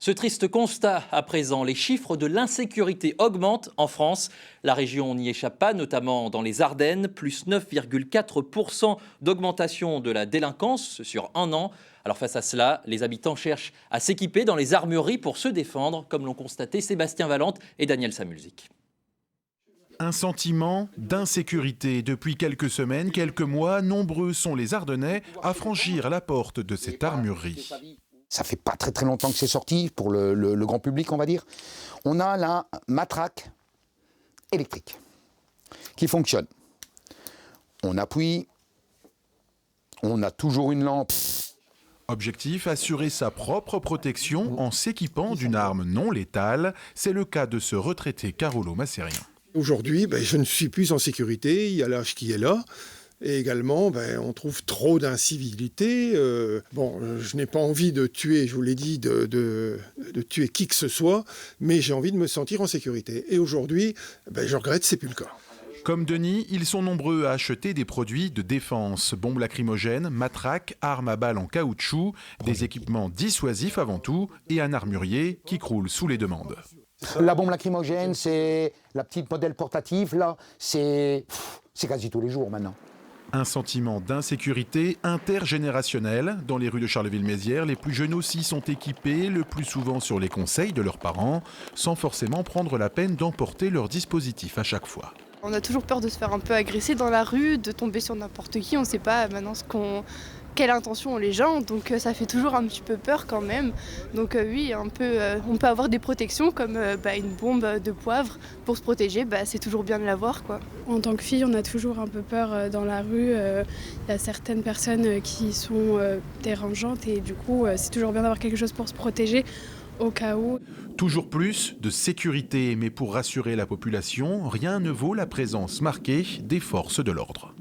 Ce triste constat à présent, les chiffres de l'insécurité augmentent en France. La région n'y échappe pas, notamment dans les Ardennes, plus 9,4% d'augmentation de la délinquance sur un an. Alors face à cela, les habitants cherchent à s'équiper dans les armureries pour se défendre, comme l'ont constaté Sébastien Valente et Daniel Samulzik. Un sentiment d'insécurité. Depuis quelques semaines, quelques mois, nombreux sont les Ardennais à franchir la porte de cette armurerie. Ça fait pas très longtemps que c'est sorti pour le grand public, on va dire. On a la matraque électrique qui fonctionne. On appuie, on a toujours une lampe. Objectif, assurer sa propre protection en s'équipant d'une arme non létale. C'est le cas de ce retraité Carolo Massérien. Aujourd'hui, je ne suis plus en sécurité, il y a l'âge qui est là. Et également, on trouve trop d'incivilité. Je n'ai pas envie de tuer, je vous l'ai dit, de tuer qui que ce soit, mais j'ai envie de me sentir en sécurité. Et aujourd'hui, je regrette, c'est plus le cas. Comme Denis, ils sont nombreux à acheter des produits de défense, bombes lacrymogènes, matraques, armes à balles en caoutchouc, des équipements dissuasifs avant tout, et un armurier qui croule sous les demandes. La bombe lacrymogène, c'est la petite modèle portative, là, c'est quasi tous les jours maintenant. Un sentiment d'insécurité intergénérationnel. Dans les rues de Charleville-Mézières, les plus jeunes aussi sont équipés, le plus souvent sur les conseils de leurs parents, sans forcément prendre la peine d'emporter leur dispositif à chaque fois. On a toujours peur de se faire un peu agresser dans la rue, de tomber sur n'importe qui. On ne sait pas maintenant quelle intention ont les gens, donc ça fait toujours un petit peu peur quand même. Donc oui, on peut avoir des protections comme une bombe de poivre pour se protéger, c'est toujours bien de l'avoir, quoi. En tant que fille, on a toujours un peu peur dans la rue. Il y a certaines personnes qui sont dérangeantes et du coup, c'est toujours bien d'avoir quelque chose pour se protéger au cas où. Toujours plus de sécurité, mais pour rassurer la population, rien ne vaut la présence marquée des forces de l'ordre.